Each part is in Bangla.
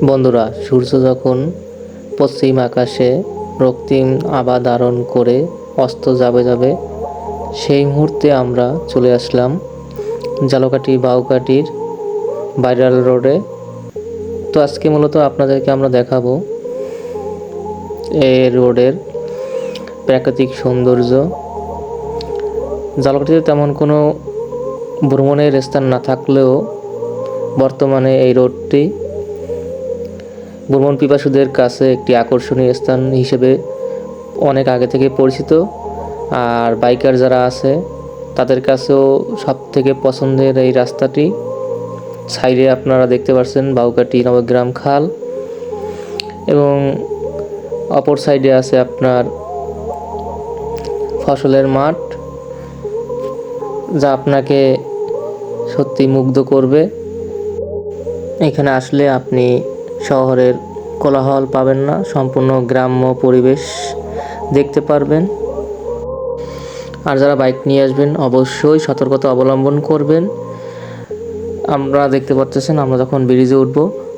বন্ধুরা, সূর্য যখন পশ্চিম আকাশে রক্তিম আভা ধারণ করে অস্ত যাবে সেই মুহূর্তে আমরা চলে আসলাম ঝালকাঠি বাউকাঠির ভাইরাল রোডে। তো আজকে মূলত আপনাদেরকে আমরা দেখাবো এই রোডের প্রাকৃতিক সৌন্দর্য। ঝালকাঠিতে তেমন কোনো ভ্রমণের স্থান না থাকলেও বর্তমানে এই রোডটি ভ্রমণ পিপাসুদের কাছে একটি আকর্ষণীয় স্থান হিসেবে অনেক আগে থেকে পরিচিত। আর বাইকার যারা আছে তাদের কাছেও সবথেকে পছন্দের এই রাস্তাটি। সাইডে আপনারা দেখতে পাচ্ছেন বাউকাঠি নবগ্রাম খাল এবং অপর সাইডে আছে আপনার ফসলের মাঠ, যা আপনাকে সত্যি মুগ্ধ করবে। এখানে আসলে আপনি শহরের কোলাহল পাবেন না, সম্পূর্ণ গ্রাম্য পরিবেশ দেখতে পারবেন। আর যারা বাইক নিয়ে আসবেন অবশ্যই সতর্কতা অবলম্বন করবেন। আমরা দেখতে পাচ্ছেন আমরা যখন ব্রিজে উঠব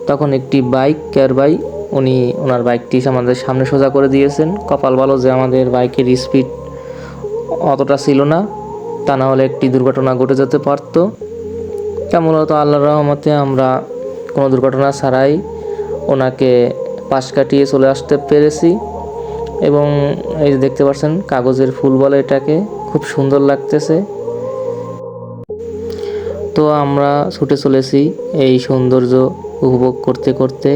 তখন একটি বাইকার ভাই উনি ওনার বাইকটি আমাদের সামনে সোজা করে দিয়েছেন। কপাল ভালো যে আমাদের বাইকের স্পিড অতটা ছিল না, তা না হলে একটি দুর্ঘটনা ঘটে যেতে পারতো। তা মূলত আল্লাহর রহমতে আমরা কোনো দুর্ঘটনা ছাড়াই ওনাকে পাশ কাটিয়ে চলে আসতে পেরেছি। এবং এই যে দেখতে পাচ্ছেন কাগজের ফুল বলে এটাকে, খুব সুন্দর লাগতেছে। তো আমরা ছুটে চলেছি এই সৌন্দর্য উপভোগ করতে করতে।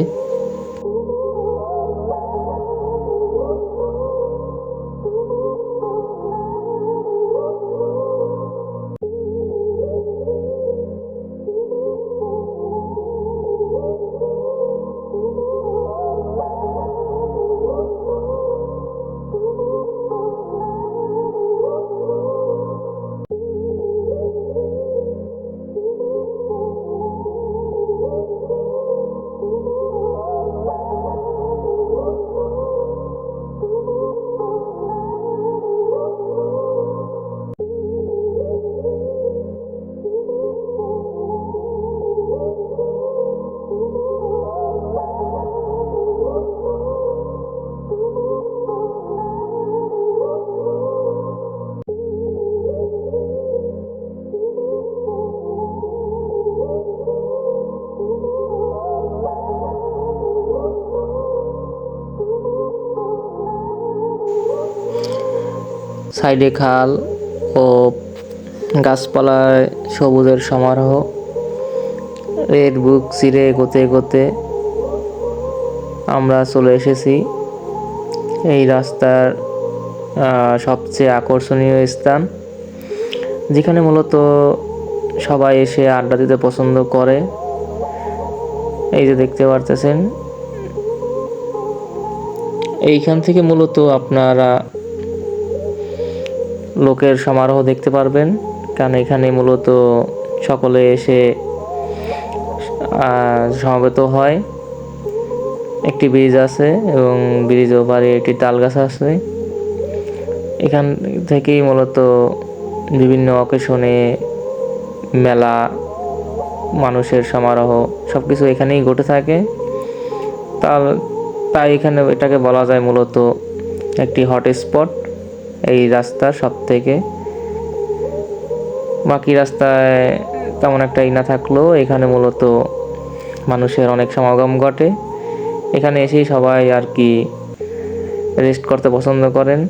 সাইডে খাল ও গাছপালায় সবুজের সমারোহ। এর বুক চিরে এগোতে এগোতে আমরা চলে এসেছি এই রাস্তার সবচেয়ে আকর্ষণীয় স্থান, যেখানে মূলত সবাই এসে আড্ডা দিতে পছন্দ করে। এই যে দেখতে পারতেছেন, এইখান থেকে মূলত আপনারা লোকের সমারোহ দেখতে পারবেন, কারণ এখানে মূলত সকলে এসে সমবেত হয়। একটি ব্রিজ আছে এবং ব্রিজ ওপারে একটি তাল গাছ আছে। এখান থেকেই মূলত বিভিন্ন অকেশনে মেলা, মানুষের সমারোহ সব কিছু এখানেই ঘটে থাকে। তাই এখানে এটাকে বলা যায় মূলত একটি হটস্পট এই রাস্তার সব থেকে। বাকি রাস্তায় তেমন একটা না থাকলেও এখানে মূলত মানুষের অনেক সমাগম ঘটে। এখানে এসেই সবাই আর কি রেস্ট করতে পছন্দ করেন।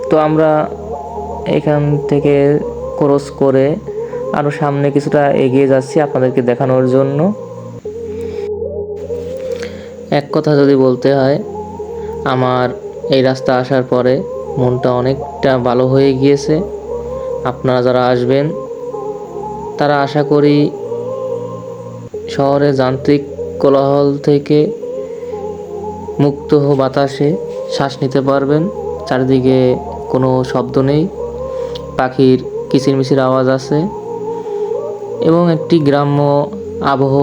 তো আমরা এখান থেকে ক্রস করে আরও সামনে কিছুটা এগিয়ে যাচ্ছি আপনাদেরকে দেখানোর জন্য। এক কথা যদি বলতে হয়, আমার এই রাস্তা আসার পরে মনটা অনেকটা ভালো হয়ে গিয়েছে। আপনারা যারা আসবেন তারা আশা করি শহরে যান্ত্রিক কোলাহল থেকে মুক্ত বাতাসে শ্বাস নিতে পারবেন। চারিদিকে কোনো শব্দ নেই, পাখির কিচিরমিচির আওয়াজ আছে এবং একটি গ্রাম্য আবহ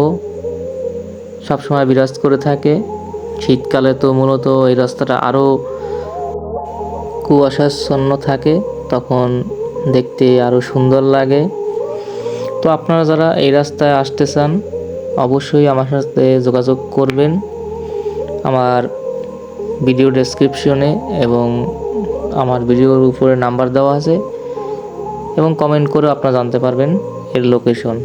সবসময় বিরাজ করে থাকে। শীতকালে তো মূলত এই রাস্তাটা আরও কুয়াশাচ্ছন্ন থাকে, তখন দেখতে আরও সুন্দর লাগে। তো আপনারা যারা এই রাস্তায় আসতে চান অবশ্যই আমার সাথে যোগাযোগ করবেন। আমার ভিডিও ডেসক্রিপশনে এবং আমার ভিডিওর উপরে নাম্বার দেওয়া আছে, এবং কমেন্ট করে আপনারা জানতে পারবেন এর লোকেশন।